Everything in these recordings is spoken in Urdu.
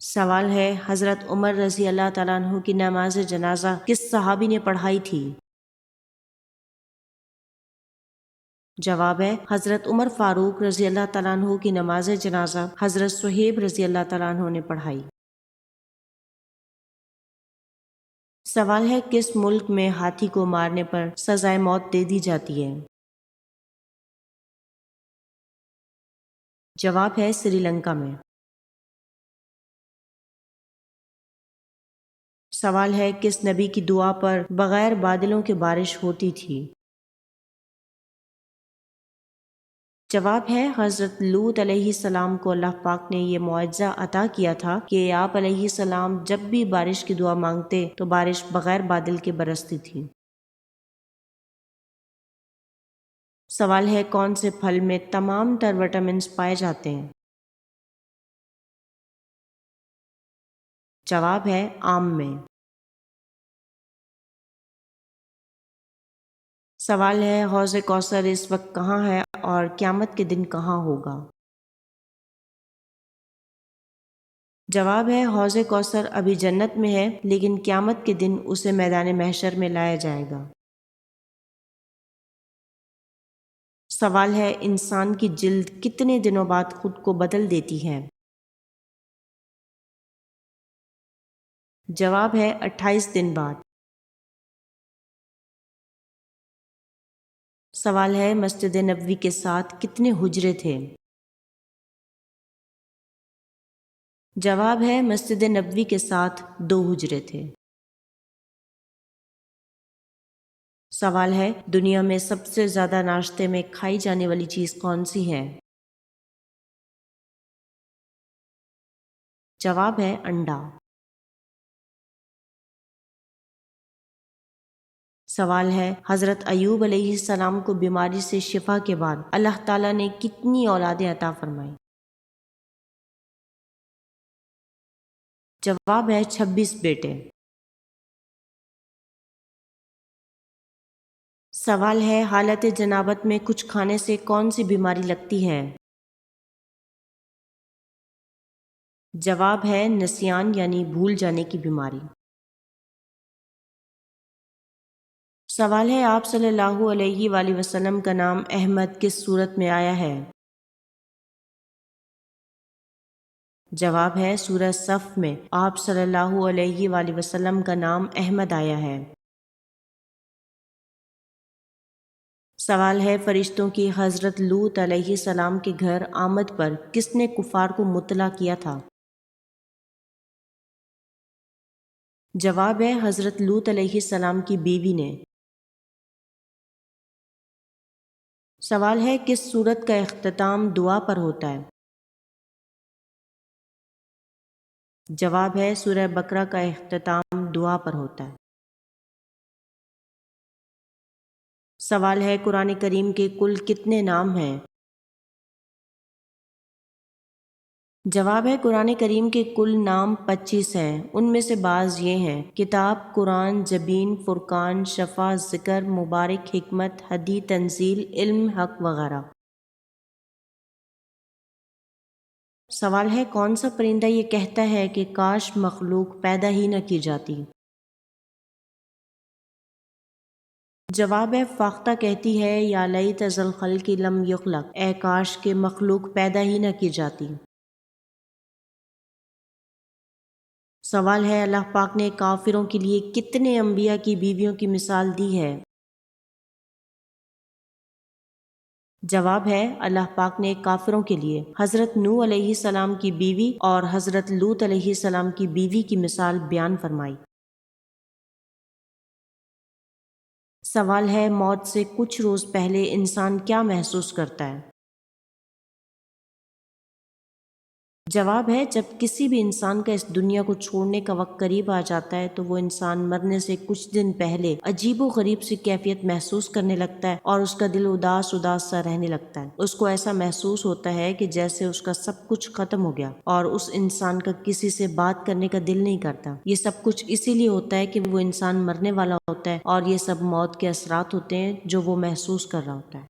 سوال ہے حضرت عمر رضی اللہ تعالیٰ عنہ کی نماز جنازہ کس صحابی نے پڑھائی تھی؟ جواب ہے حضرت عمر فاروق رضی اللہ تعالیٰ عنہ کی نماز جنازہ حضرت صہیب رضی اللہ تعالیٰ عنہ نے پڑھائی۔ سوال ہے کس ملک میں ہاتھی کو مارنے پر سزائے موت دے دی جاتی ہے؟ جواب ہے سری لنکا میں۔ سوال ہے کس نبی کی دعا پر بغیر بادلوں کے بارش ہوتی تھی؟ جواب ہے حضرت لوط علیہ السلام کو اللہ پاک نے یہ معجزہ عطا کیا تھا کہ آپ علیہ السلام جب بھی بارش کی دعا مانگتے تو بارش بغیر بادل کے برستی تھی۔ سوال ہے کون سے پھل میں تمام تر وٹامنس پائے جاتے ہیں؟ جواب ہے آم میں۔ سوال ہے حوض کوثر اس وقت کہاں ہے اور قیامت کے دن کہاں ہوگا؟ جواب ہے حوض کوثر ابھی جنت میں ہے لیکن قیامت کے دن اسے میدان محشر میں لایا جائے گا۔ سوال ہے انسان کی جلد کتنے دنوں بعد خود کو بدل دیتی ہے؟ جواب ہے 28 دن بعد۔ سوال ہے مسجد نبوی کے ساتھ کتنے حجرے تھے؟ جواب ہے مسجد نبوی کے ساتھ 2 حجرے تھے۔ سوال ہے دنیا میں سب سے زیادہ ناشتے میں کھائی جانے والی چیز کون سی ہے؟ جواب ہے انڈا۔ سوال ہے حضرت ایوب علیہ السلام کو بیماری سے شفا کے بعد اللہ تعالیٰ نے کتنی اولادیں عطا فرمائیں؟ جواب ہے 26 بیٹے۔ سوال ہے حالت جنابت میں کچھ کھانے سے کون سی بیماری لگتی ہے؟ جواب ہے نسیان یعنی بھول جانے کی بیماری۔ سوال ہے آپ صلی اللہ علیہ وآلہ وسلم کا نام احمد کس صورت میں آیا ہے؟ جواب ہے سورہ صف میں آپ صلی اللہ علیہ وآلہ وسلم کا نام احمد آیا ہے۔ سوال ہے فرشتوں کی حضرت لوط علیہ السلام کے گھر آمد پر کس نے کفار کو مطلع کیا تھا؟ جواب ہے حضرت لوط علیہ السلام کی بیوی نے۔ سوال ہے کس سورت کا اختتام دعا پر ہوتا ہے؟ جواب ہے سورہ بقرہ کا اختتام دعا پر ہوتا ہے۔ سوال ہے قرآن کریم کے کل کتنے نام ہیں؟ جواب ہے قرآن کریم کے کل نام 25 ہیں، ان میں سے بعض یہ ہیں کتاب، قرآن، جبین، فرقان، شفا، ذکر، مبارک، حکمت، ہدی، تنزیل، علم، حق وغیرہ۔ سوال ہے کون سا پرندہ یہ کہتا ہے کہ کاش مخلوق پیدا ہی نہ کی جاتی؟ جواب ہے فاختہ کہتی ہے یا لیت ذا الخلق لم یخلق، اے کاش کہ مخلوق پیدا ہی نہ کی جاتی۔ سوال ہے اللہ پاک نے کافروں کے لیے کتنے انبیاء کی بیویوں کی مثال دی ہے؟ جواب ہے اللہ پاک نے کافروں کے لیے حضرت نوح علیہ السلام کی بیوی اور حضرت لوط علیہ السلام کی بیوی کی مثال بیان فرمائی۔ سوال ہے موت سے کچھ روز پہلے انسان کیا محسوس کرتا ہے؟ جواب ہے جب کسی بھی انسان کا اس دنیا کو چھوڑنے کا وقت قریب آ جاتا ہے تو وہ انسان مرنے سے کچھ دن پہلے عجیب و غریب سی کیفیت محسوس کرنے لگتا ہے اور اس کا دل اداس اداس سا رہنے لگتا ہے۔ اس کو ایسا محسوس ہوتا ہے کہ جیسے اس کا سب کچھ ختم ہو گیا اور اس انسان کا کسی سے بات کرنے کا دل نہیں کرتا۔ یہ سب کچھ اسی لیے ہوتا ہے کہ وہ انسان مرنے والا ہوتا ہے اور یہ سب موت کے اثرات ہوتے ہیں جو وہ محسوس کر رہا ہوتا ہے۔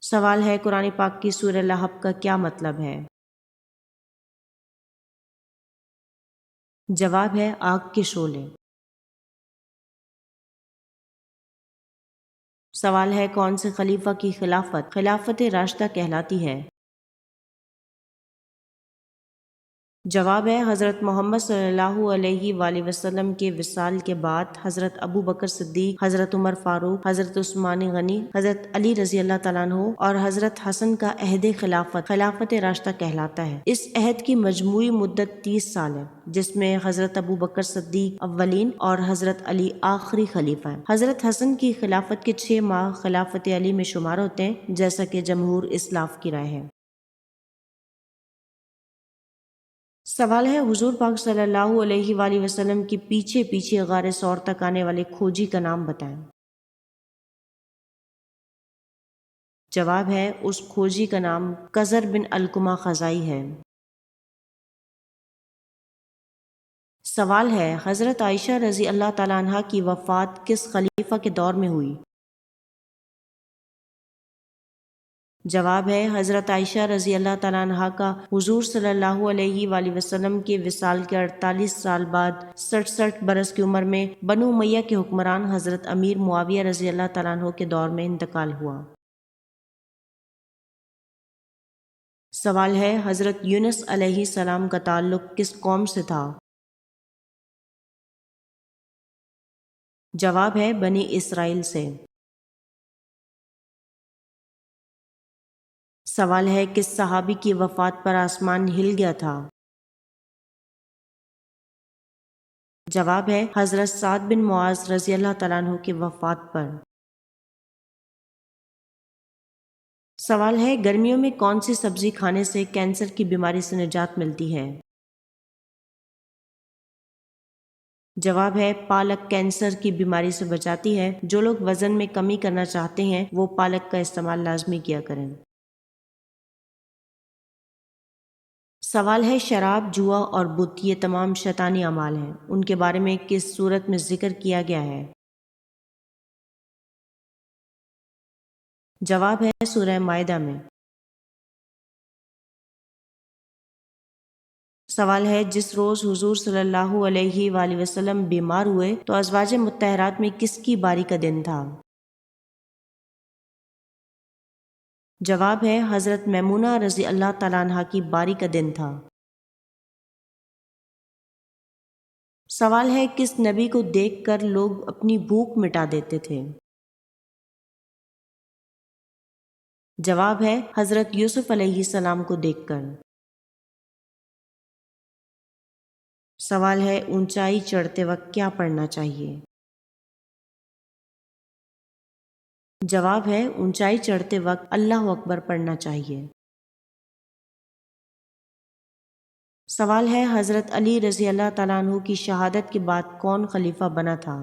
سوال ہے قرآن پاک کی سورہ لہب کا کیا مطلب ہے؟ جواب ہے آگ کے شعلے۔ سوال ہے کون سے خلیفہ کی خلافت خلافت راشدہ کہلاتی ہے؟ جواب ہے حضرت محمد صلی اللہ علیہ وآلہ وسلم کے وصال کے بعد حضرت ابو بکر صدیق، حضرت عمر فاروق، حضرت عثمان غنی، حضرت علی رضی اللہ تعالیٰ عنہ اور حضرت حسن کا عہد خلافت خلافت راشدہ کہلاتا ہے۔ اس عہد کی مجموعی مدت 30 سال ہے، جس میں حضرت ابو بکر صدیق اولین اور حضرت علی آخری خلیفہ ہیں۔ حضرت حسن کی خلافت کے 6 ماہ خلافت علی میں شمار ہوتے ہیں، جیسا کہ جمہور اسلاف کی رائے ہے۔ سوال ہے حضور پاک صلی اللہ علیہ وآلہ وسلم کے پیچھے پیچھے غار ثور تک آنے والے کھوجی کا نام بتائیں۔ جواب ہے اس کھوجی کا نام قزر بن علقمہ خزائی ہے۔ سوال ہے حضرت عائشہ رضی اللہ تعالیٰ عنہا کی وفات کس خلیفہ کے دور میں ہوئی؟ جواب ہے حضرت عائشہ رضی اللہ تعالیٰ عنہا کا حضور صلی اللہ علیہ وآلہ وسلم کے وصال کے 48 سال بعد 67 برس کی عمر میں بنو امیہ کے حکمران حضرت امیر معاویہ رضی اللہ تعالیٰ عنہ کے دور میں انتقال ہوا۔ سوال ہے حضرت یونس علیہ السلام کا تعلق کس قوم سے تھا؟ جواب ہے بنی اسرائیل سے۔ سوال ہے کس صحابی کی وفات پر آسمان ہل گیا تھا؟ جواب ہے حضرت سعد بن معاذ رضی اللہ تعالیٰ عنہ کی وفات پر۔ سوال ہے گرمیوں میں کون سی سبزی کھانے سے کینسر کی بیماری سے نجات ملتی ہے؟ جواب ہے پالک کینسر کی بیماری سے بچاتی ہے۔ جو لوگ وزن میں کمی کرنا چاہتے ہیں وہ پالک کا استعمال لازمی کیا کریں۔ سوال ہے شراب، جوا اور بت یہ تمام شیطانی اعمال ہیں، ان کے بارے میں کس صورت میں ذکر کیا گیا ہے؟ جواب ہے سورہ مائدہ میں۔ سوال ہے جس روز حضور صلی اللہ علیہ وآلہ وسلم بیمار ہوئے تو ازواج مطہرات میں کس کی باری کا دن تھا؟ جواب ہے حضرت میمونہ رضی اللہ تعالیٰ عنہا کی باری کا دن تھا۔ سوال ہے کس نبی کو دیکھ کر لوگ اپنی بھوک مٹا دیتے تھے؟ جواب ہے حضرت یوسف علیہ السلام کو دیکھ کر۔ سوال ہے اونچائی چڑھتے وقت کیا پڑھنا چاہیے؟ جواب ہے اونچائی چڑھتے وقت اللہ اکبر پڑھنا چاہیے۔ سوال ہے حضرت علی رضی اللہ تعالیٰ عنہ کی شہادت کے بعد کون خلیفہ بنا تھا؟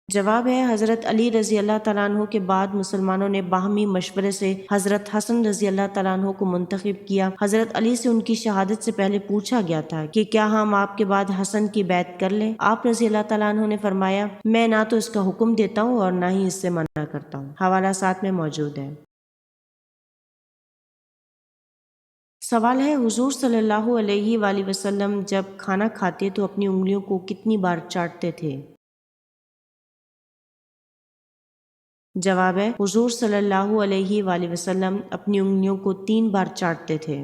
جواب ہے حضرت علی رضی اللہ تعالیٰ عنہ کے بعد مسلمانوں نے باہمی مشورے سے حضرت حسن رضی اللہ تعالیٰ عنہ کو منتخب کیا۔ حضرت علی سے ان کی شہادت سے پہلے پوچھا گیا تھا کہ کیا ہم آپ کے بعد حسن کی بیعت کر لیں؟ آپ رضی اللہ تعالیٰ عنہ نے فرمایا میں نہ تو اس کا حکم دیتا ہوں اور نہ ہی اس سے منع کرتا ہوں۔ حوالہ ساتھ میں موجود ہے۔ سوال ہے حضور صلی اللہ علیہ وآلہ وسلم جب کھانا کھاتے تو اپنی انگلیوں کو کتنی بار چاٹتے تھے؟ جواب ہے حضور صلی اللہ علیہ وآلہ وسلم اپنی انگلیوں کو 3 بار چاٹتے تھے۔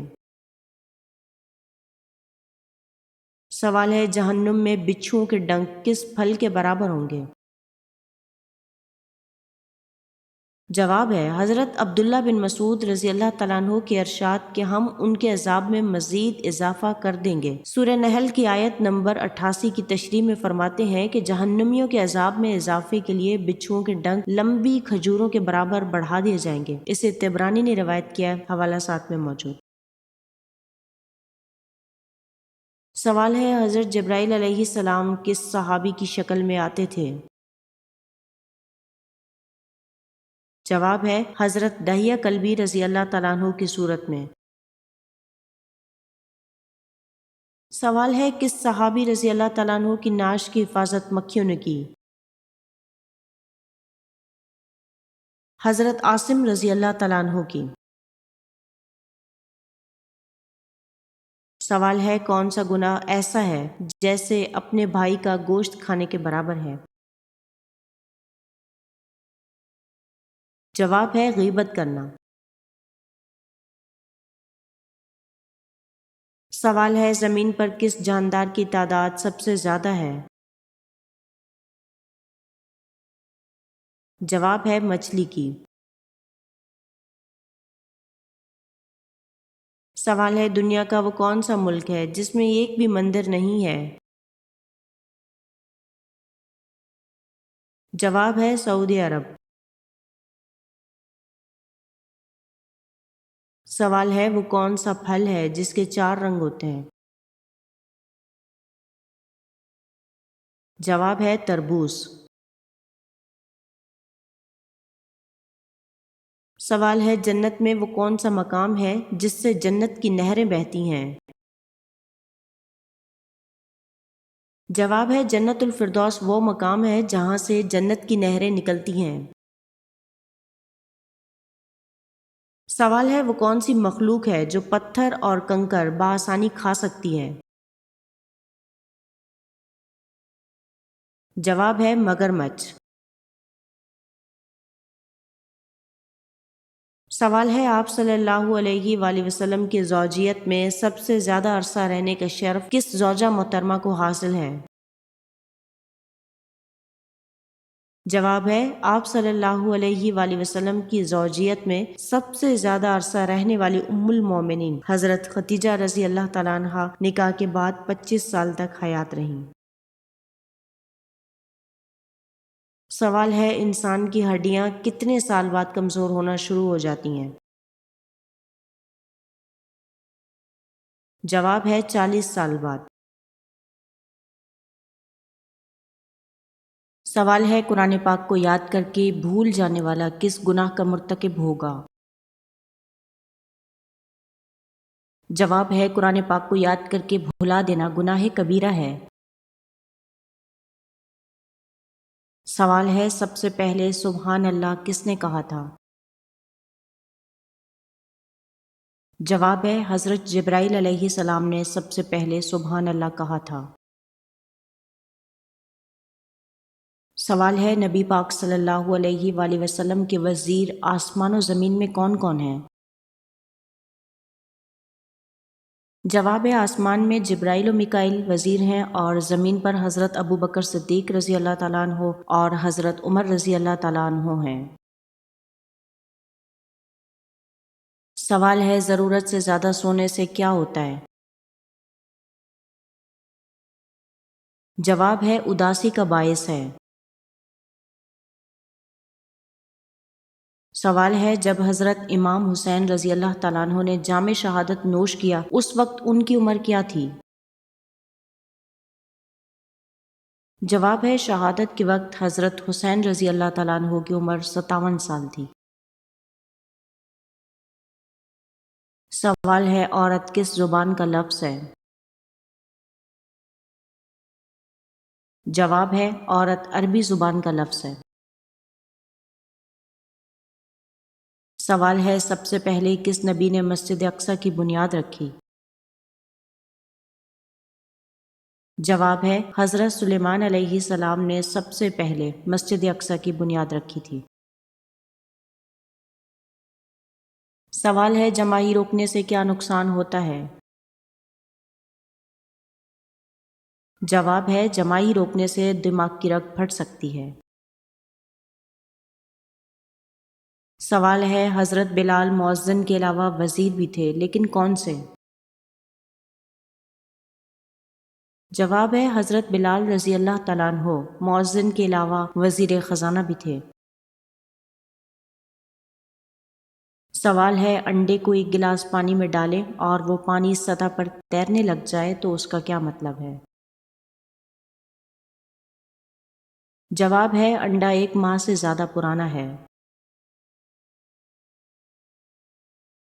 سوال ہے جہنم میں بچھوؤں کے ڈنک کس پھل کے برابر ہوں گے؟ جواب ہے حضرت عبداللہ بن مسعود رضی اللہ تعالیٰ عنہ کے ارشاد کہ ہم ان کے عذاب میں مزید اضافہ کر دیں گے۔ سورہ نحل کی آیت نمبر 88 کی تشریح میں فرماتے ہیں کہ جہنمیوں کے عذاب میں اضافے کے لیے بچھوؤں کے ڈنک لمبی کھجوروں کے برابر بڑھا دیے جائیں گے۔ اسے طبرانی نے روایت کیا، حوالہ ساتھ میں موجود۔ سوال ہے حضرت جبرائیل علیہ السلام کس صحابی کی شکل میں آتے تھے؟ جواب ہے حضرت دحیہ کلبی رضی اللہ تعالیٰ عنہ کی صورت میں۔ سوال ہے کس صحابی رضی اللہ تعالیٰ عنہ کی نعش کی حفاظت مکھیوں نے کی؟ حضرت عاصم رضی اللہ تعالیٰ عنہ کی۔ سوال ہے کون سا گناہ ایسا ہے جیسے اپنے بھائی کا گوشت کھانے کے برابر ہے؟ جواب ہے غیبت کرنا۔ سوال ہے زمین پر کس جاندار کی تعداد سب سے زیادہ ہے؟ جواب ہے مچھلی کی۔ سوال ہے دنیا کا وہ کون سا ملک ہے جس میں ایک بھی مندر نہیں ہے؟ جواب ہے سعودی عرب۔ سوال ہے وہ کون سا پھل ہے جس کے 4 رنگ ہوتے ہیں؟ جواب ہے تربوز۔ سوال ہے جنت میں وہ کون سا مقام ہے جس سے جنت کی نہریں بہتی ہیں؟ جواب ہے جنت الفردوس وہ مقام ہے جہاں سے جنت کی نہریں نکلتی ہیں۔ سوال ہے وہ کون سی مخلوق ہے جو پتھر اور کنکر بآسانی کھا سکتی ہے؟ جواب ہے مگرمچھ۔ سوال ہے آپ صلی اللہ علیہ وآلہ وسلم کی زوجیت میں سب سے زیادہ عرصہ رہنے کا شرف کس زوجہ محترمہ کو حاصل ہے؟ جواب ہے آپ صلی اللہ علیہ وآلہ وسلم کی زوجیت میں سب سے زیادہ عرصہ رہنے والی ام المومنین حضرت خدیجہ رضی اللہ تعالیٰ عنہا نکاح کے بعد 25 سال تک حیات رہیں۔ سوال ہے انسان کی ہڈیاں کتنے سال بعد کمزور ہونا شروع ہو جاتی ہیں؟ جواب ہے 40 سال بعد۔ سوال ہے قرآن پاک کو یاد کر کے بھول جانے والا کس گناہ کا مرتکب ہوگا؟ جواب ہے قرآن پاک کو یاد کر کے بھلا دینا گناہ کبیرہ ہے۔ سوال ہے سب سے پہلے سبحان اللہ کس نے کہا تھا؟ جواب ہے حضرت جبرائیل علیہ السلام نے سب سے پہلے سبحان اللہ کہا تھا۔ سوال ہے نبی پاک صلی اللہ علیہ وآلہ وسلم کے وزیر آسمان و زمین میں کون کون ہیں؟ جواب ہے آسمان میں جبرائیل و میکائیل وزیر ہیں اور زمین پر حضرت ابو بکر صدیق رضی اللہ تعالیٰ عنہ اور حضرت عمر رضی اللہ تعالیٰ عنہ ہیں۔ سوال ہے ضرورت سے زیادہ سونے سے کیا ہوتا ہے؟ جواب ہے اداسی کا باعث ہے۔ سوال ہے جب حضرت امام حسین رضی اللہ تعالیٰ عنہ نے جام شہادت نوش کیا اس وقت ان کی عمر کیا تھی؟ جواب ہے شہادت کے وقت حضرت حسین رضی اللہ تعالیٰ عنہ کی عمر 57 سال تھی۔ سوال ہے عورت کس زبان کا لفظ ہے؟ جواب ہے عورت عربی زبان کا لفظ ہے۔ سوال ہے سب سے پہلے کس نبی نے مسجد اقصی کی بنیاد رکھی؟ جواب ہے حضرت سلیمان علیہ السلام نے سب سے پہلے مسجد اقصی کی بنیاد رکھی تھی۔ سوال ہے جماعی روکنے سے کیا نقصان ہوتا ہے؟ جواب ہے جماعی روکنے سے دماغ کی رگ پھٹ سکتی ہے۔ سوال ہے حضرت بلال مؤذن کے علاوہ وزیر بھی تھے لیکن کون سے؟ جواب ہے حضرت بلال رضی اللہ تعالیٰ عنہ مؤذن کے علاوہ وزیر خزانہ بھی تھے۔ سوال ہے انڈے کو ایک گلاس پانی میں ڈالیں اور وہ پانی سطح پر تیرنے لگ جائے تو اس کا کیا مطلب ہے؟ جواب ہے انڈا 1 ماہ سے زیادہ پرانا ہے۔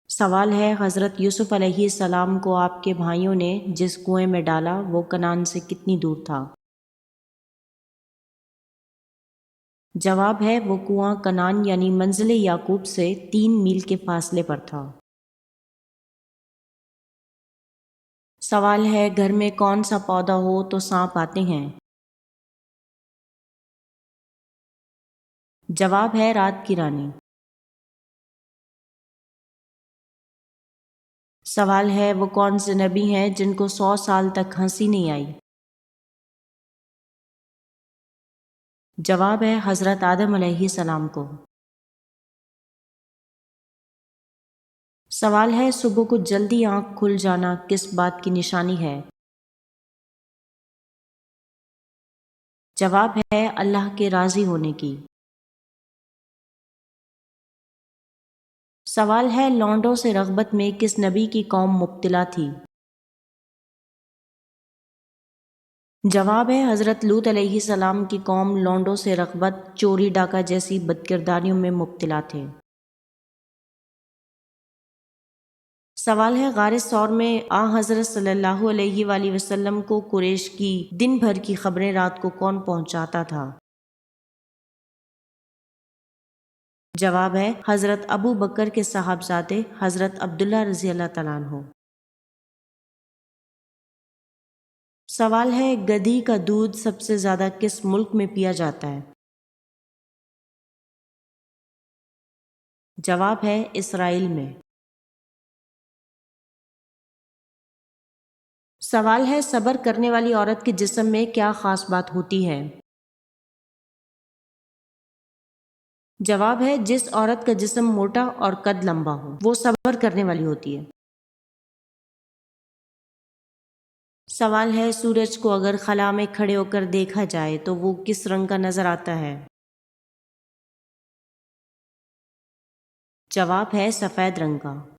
سوال ہے حضرت یوسف علیہ السلام کو آپ کے بھائیوں نے جس کنویں میں ڈالا وہ کنعان سے کتنی دور تھا؟ جواب ہے وہ کنواں کنعان یعنی منزل یعقوب سے 3 میل کے فاصلے پر تھا۔ سوال ہے گھر میں کون سا پودا ہو تو سانپ آتے ہیں؟ جواب ہے رات کی رانی۔ سوال ہے وہ کون سے نبی ہیں جن کو 100 سال تک ہنسی نہیں آئی؟ جواب ہے حضرت آدم علیہ السلام کو۔ سوال ہے صبح کو جلدی آنکھ کھل جانا کس بات کی نشانی ہے؟ جواب ہے اللہ کے راضی ہونے کی۔ سوال ہے لونڈوں سے رغبت میں کس نبی کی قوم مبتلا تھی؟ جواب ہے حضرت لوط علیہ السلام کی قوم لونڈوں سے رغبت، چوری ڈاکہ جیسی بدکرداریوں میں مبتلا تھے۔ سوال ہے غار ثور میں آ حضرت صلی اللہ علیہ وآلہ وسلم کو قریش کی دن بھر کی خبریں رات کو کون پہنچاتا تھا؟ جواب ہے حضرت ابو بکر کے صاحبزادے حضرت عبداللہ رضی اللہ تعالیٰ عنہ۔ سوال ہے گدھی کا دودھ سب سے زیادہ کس ملک میں پیا جاتا ہے؟ جواب ہے اسرائیل میں۔ سوال ہے صبر کرنے والی عورت کے جسم میں کیا خاص بات ہوتی ہے؟ جواب ہے جس عورت کا جسم موٹا اور قد لمبا ہو وہ صبر کرنے والی ہوتی ہے۔ سوال ہے سورج کو اگر خلا میں کھڑے ہو کر دیکھا جائے تو وہ کس رنگ کا نظر آتا ہے؟ جواب ہے سفید رنگ کا۔